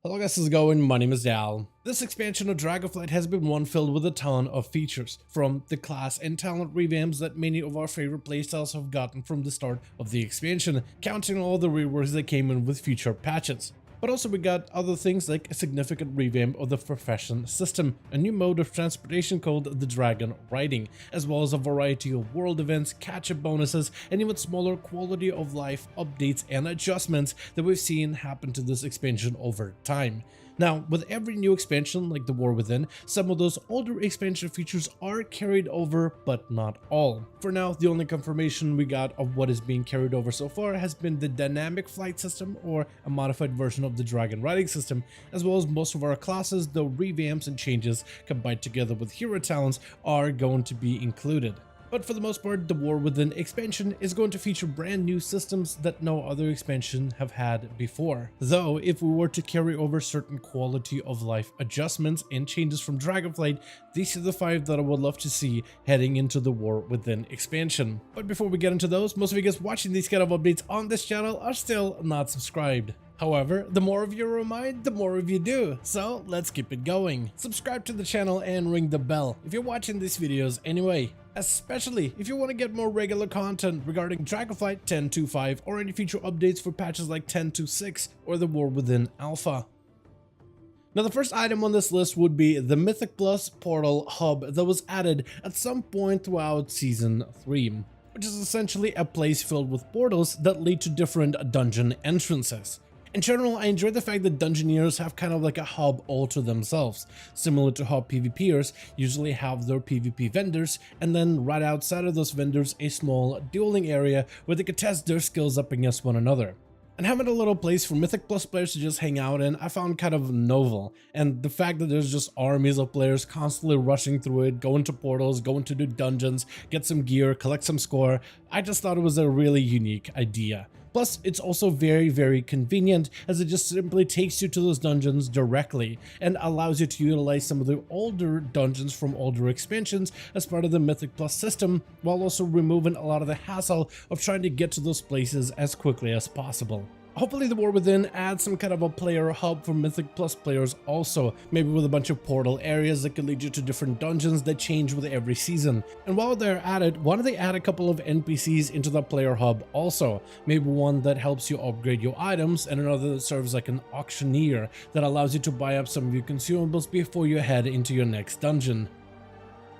Hello guys, how's it going? My name is Dal. This expansion of Dragonflight has been one filled with a ton of features, from the class and talent revamps that many of our favorite playstyles have gotten from the start of the expansion, counting all the reworks that came in with future patches. But also we got other things like a significant revamp of the profession system, a new mode of transportation called the Dragon Riding, as well as a variety of world events, catch-up bonuses, and even smaller quality of life updates and adjustments that we've seen happen to this expansion over time. Now, with every new expansion like the War Within, some of those older expansion features are carried over, but not all. For now, the only confirmation we got of what is being carried over so far has been the dynamic flight system, or a modified version of the dragon riding system, as well as most of our classes, though revamps and changes combined together with hero talents are going to be included. But for the most part, the War Within expansion is going to feature brand new systems that no other expansion have had before. Though, if we were to carry over certain quality of life adjustments and changes from Dragonflight, these are the 5 that I would love to see heading into the War Within expansion. But before we get into those, most of you guys watching these kind of updates on this channel are still not subscribed. However, the more of you remind, the more of you do, so let's keep it going. Subscribe to the channel and ring the bell if you're watching these videos anyway, especially if you want to get more regular content regarding Dragonflight 10.2.5 or any future updates for patches like 10.2.6 or the War Within Alpha. Now, the first item on this list would be the Mythic Plus portal hub that was added at some point throughout Season 3, which is essentially a place filled with portals that lead to different dungeon entrances. In general, I enjoy the fact that Dungeoneers have kind of like a hub all to themselves, similar to how PvPers usually have their PvP vendors, and then right outside of those vendors a small dueling area where they could test their skills up against one another. And having a little place for Mythic Plus players to just hang out in, I found kind of novel, and the fact that there's just armies of players constantly rushing through it, going to portals, going to do dungeons, get some gear, collect some score, I just thought it was a really unique idea. Plus, it's also very convenient, as it just simply takes you to those dungeons directly and allows you to utilize some of the older dungeons from older expansions as part of the Mythic Plus system, while also removing a lot of the hassle of trying to get to those places as quickly as possible. Hopefully the War Within adds some kind of a player hub for Mythic Plus players also, maybe with a bunch of portal areas that could lead you to different dungeons that change with every season. And while they're at it, why don't they add a couple of NPCs into the player hub also? Maybe one that helps you upgrade your items and another that serves like an auctioneer that allows you to buy up some of your consumables before you head into your next dungeon.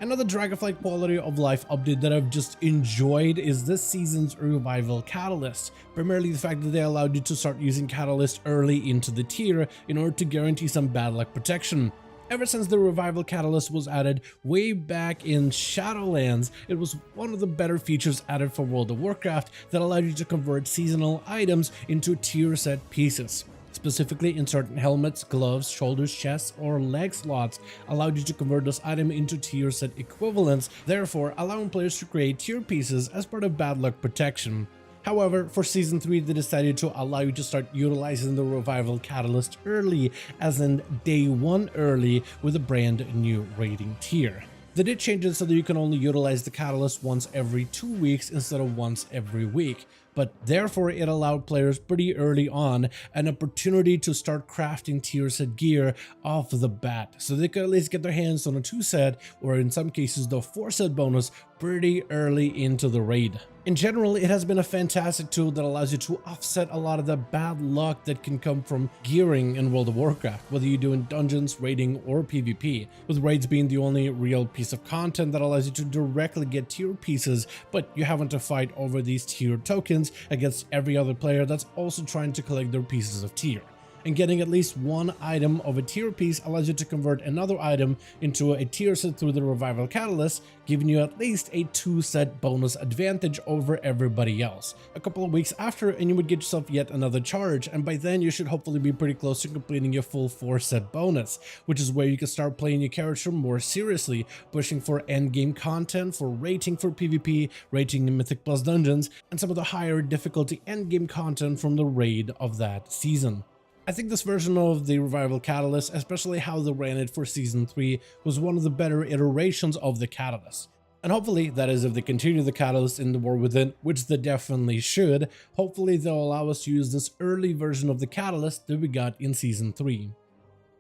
Another Dragonflight quality of life update that I've just enjoyed is this season's Revival Catalyst, primarily the fact that they allowed you to start using Catalyst early into the tier in order to guarantee some bad luck protection. Ever since the Revival Catalyst was added way back in Shadowlands, it was one of the better features added for World of Warcraft that allowed you to convert seasonal items into tier set pieces. Specifically, in certain helmets, gloves, shoulders, chests, or leg slots allowed you to convert those items into tier set equivalents, therefore allowing players to create tier pieces as part of bad luck protection. However, for Season 3, they decided to allow you to start utilizing the Revival Catalyst early, as in day 1 early, with a brand new rating tier. They did change it so that you can only utilize the Catalyst once every 2 weeks instead of once every week, but therefore it allowed players pretty early on an opportunity to start crafting tier set gear off the bat, so they could at least get their hands on a 2 set, or in some cases the 4 set bonus, pretty early into the raid. In general, it has been a fantastic tool that allows you to offset a lot of the bad luck that can come from gearing in World of Warcraft, whether you're doing dungeons, raiding, or PvP, with raids being the only real piece of content that allows you to directly get tier pieces, but you having to fight over these tier tokens against every other player that's also trying to collect their pieces of tier. And getting at least one item of a tier piece allows you to convert another item into a tier set through the Revival Catalyst, giving you at least a 2 set bonus advantage over everybody else. A couple of weeks after, and you would get yourself yet another charge, and by then you should hopefully be pretty close to completing your full 4 set bonus, which is where you can start playing your character more seriously, pushing for endgame content, for rating for PvP, rating in Mythic Plus dungeons, and some of the higher difficulty endgame content from the raid of that season. I think this version of the Revival Catalyst, especially how they ran it for Season 3, was one of the better iterations of the Catalyst. And hopefully that is if they continue the catalyst in the War Within, which they definitely should. Hopefully they'll allow us to use this early version of the catalyst that we got in Season 3.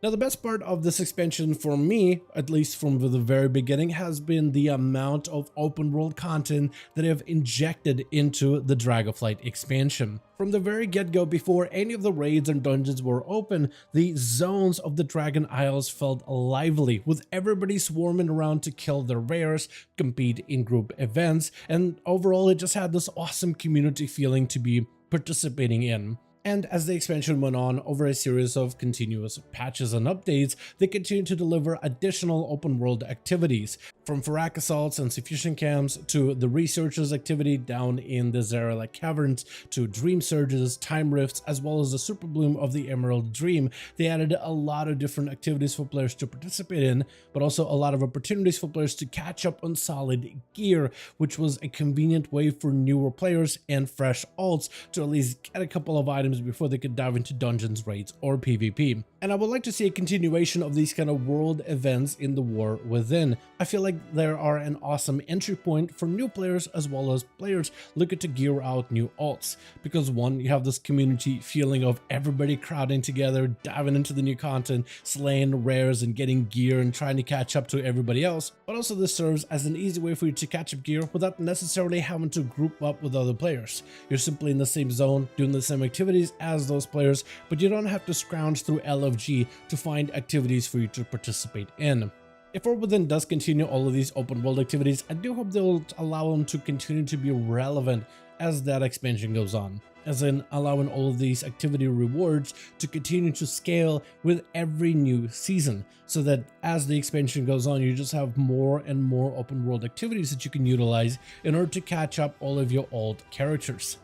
Now, the best part of this expansion for me, at least from the very beginning, has been the amount of open world content that have injected into the Dragonflight expansion. From the very get-go, before any of the raids and dungeons were open, the zones of the Dragon Isles felt lively, with everybody swarming around to kill their rares, compete in group events, and overall it just had this awesome community feeling to be participating in. And as the expansion went on, over a series of continuous patches and updates, they continued to deliver additional open world activities, from Farak assaults and Suffusion camps to the researchers activity down in the Zarela caverns to dream surges, time rifts, as well as the super bloom of the Emerald Dream. They added a lot of different activities for players to participate in, but also a lot of opportunities for players to catch up on solid gear, which was a convenient way for newer players and fresh alts to at least get a couple of items before they could dive into dungeons, raids, or PvP. And I would like to see a continuation of these kind of world events in the War Within. I feel like there are an awesome entry point for new players as well as players looking to gear out new alts, because one, you have this community feeling of everybody crowding together, diving into the new content, slaying rares and getting gear and trying to catch up to everybody else, but also this serves as an easy way for you to catch up gear without necessarily having to group up with other players. You're simply in the same zone doing the same activities as those players, but you don't have to scrounge through LFG to find activities for you to participate in. If War Within does continue all of these open world activities, I do hope they'll allow them to continue to be relevant as that expansion goes on, as in allowing all of these activity rewards to continue to scale with every new season, so that as the expansion goes on, you just have more and more open world activities that you can utilize in order to catch up all of your old characters.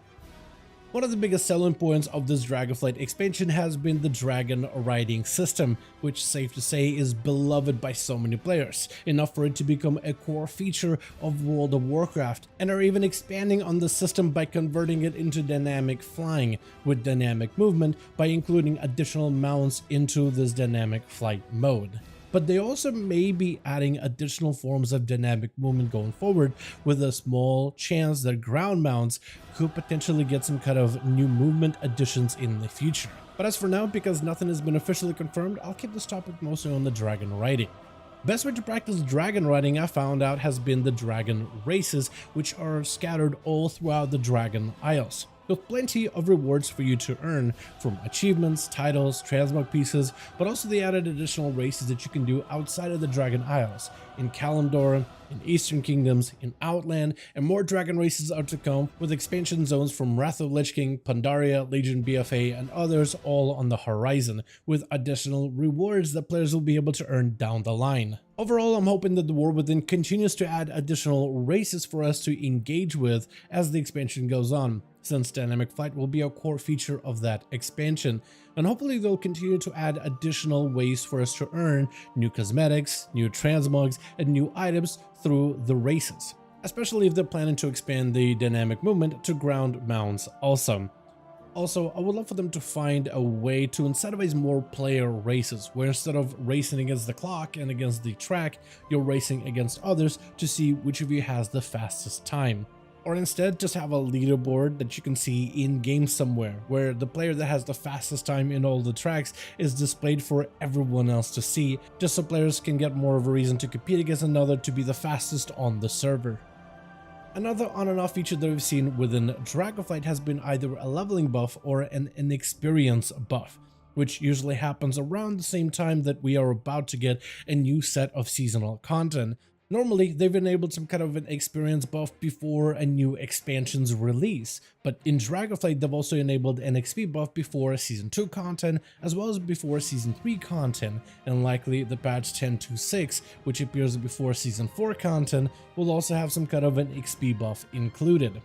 One of the biggest selling points of this Dragonflight expansion has been the dragon riding system, which safe to say is beloved by so many players, enough for it to become a core feature of World of Warcraft, and are even expanding on the system by converting it into dynamic flying with dynamic movement by including additional mounts into this dynamic flight mode. But they also may be adding additional forms of dynamic movement going forward, with a small chance that ground mounts could potentially get some kind of new movement additions in the future. But as for now, because nothing has been officially confirmed, I'll keep this topic mostly on the dragon riding. Best way to practice dragon riding I found out has been the dragon races, which are scattered all throughout the Dragon Isles, with plenty of rewards for you to earn, from achievements, titles, transmog pieces, but also they added additional races that you can do outside of the Dragon Isles, in Kalimdor, in Eastern Kingdoms, in Outland, and more dragon races are to come, with expansion zones from Wrath of Lich King, Pandaria, Legion BFA, and others all on the horizon, with additional rewards that players will be able to earn down the line. Overall, I'm hoping that the War Within continues to add additional races for us to engage with as the expansion goes on, since dynamic flight will be a core feature of that expansion, and hopefully they'll continue to add additional ways for us to earn new cosmetics, new transmogs, and new items through the races, especially if they're planning to expand the dynamic movement to ground mounts also. Also, I would love for them to find a way to incentivize more player races, where instead of racing against the clock and against the track, you're racing against others to see which of you has the fastest time. Or instead, just have a leaderboard that you can see in-game somewhere, where the player that has the fastest time in all the tracks is displayed for everyone else to see, just so players can get more of a reason to compete against another to be the fastest on the server. Another on and off feature that we've seen within Dragonflight has been either a leveling buff or an inexperience buff, which usually happens around the same time that we are about to get a new set of seasonal content. Normally, they've enabled some kind of an experience buff before a new expansion's release, but in Dragonflight they've also enabled an XP buff before Season 2 content, as well as before Season 3 content, and likely the patch 10.26, which appears before Season 4 content, will also have some kind of an XP buff included.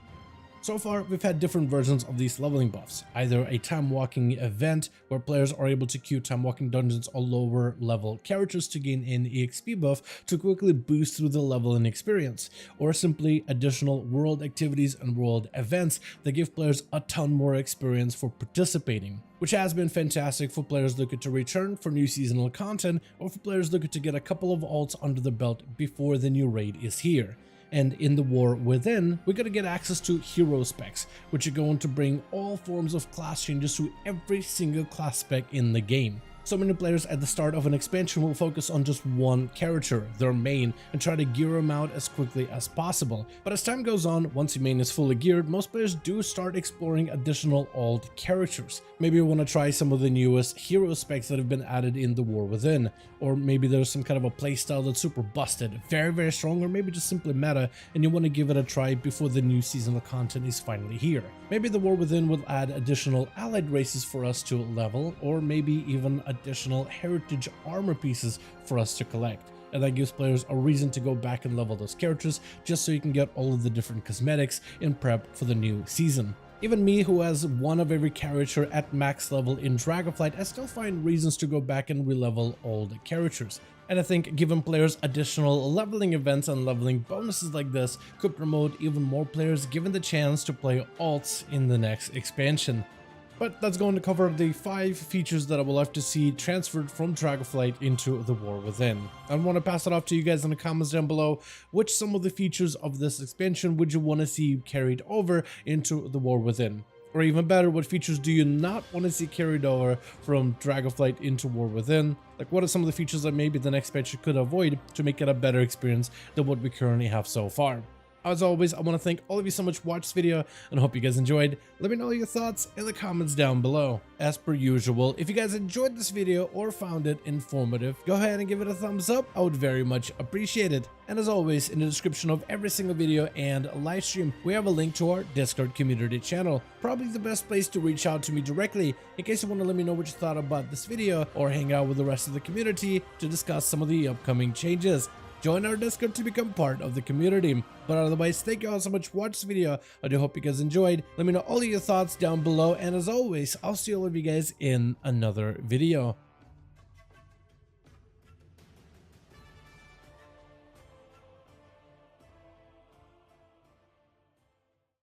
So far, we've had different versions of these leveling buffs, either a time walking event where players are able to queue time walking dungeons or lower level characters to gain an EXP buff to quickly boost through the level and experience, or simply additional world activities and world events that give players a ton more experience for participating, which has been fantastic for players looking to return for new seasonal content, or for players looking to get a couple of alts under the belt before the new raid is here. And in the War Within, we're gonna get access to hero specs, which are going to bring all forms of class changes to every single class spec in the game. So many players at the start of an expansion will focus on just one character, their main, and try to gear them out as quickly as possible. But as time goes on, once your main is fully geared, most players do start exploring additional alt characters. Maybe you want to try some of the newest hero specs that have been added in the War Within, or maybe there's some kind of a playstyle that's super busted, very strong, or maybe just simply meta, and you want to give it a try before the new seasonal content is finally here. Maybe the War Within will add additional allied races for us to level, or maybe even additional heritage armor pieces for us to collect. And that gives players a reason to go back and level those characters just so you can get all of the different cosmetics in prep for the new season. Even me, who has one of every character at max level in Dragonflight, I still find reasons to go back and re-level old characters. And I think giving players additional leveling events and leveling bonuses like this could promote even more players given the chance to play alts in the next expansion. But that's going to cover the 5 features that I would love to see transferred from Dragonflight into the War Within. I want to pass it off to you guys in the comments down below. Which some of the features of this expansion would you want to see carried over into the War Within? Or even better, what features do you not want to see carried over from Dragonflight into War Within? Like, what are some of the features that maybe the next patch could avoid to make it a better experience than what we currently have so far? As always, I want to thank all of you so much for watching this video and hope you guys enjoyed. Let me know your thoughts in the comments down below. As per usual, if you guys enjoyed this video or found it informative, go ahead and give it a thumbs up. I would very much appreciate it. And as always, in the description of every single video and live stream, we have a link to our Discord community channel. Probably the best place to reach out to me directly in case you want to let me know what you thought about this video or hang out with the rest of the community to discuss some of the upcoming changes. Join our Discord to become part of the community. But otherwise, thank you all so much for watching this video. I do hope you guys enjoyed. Let me know all of your thoughts down below. And as always, I'll see all of you guys in another video.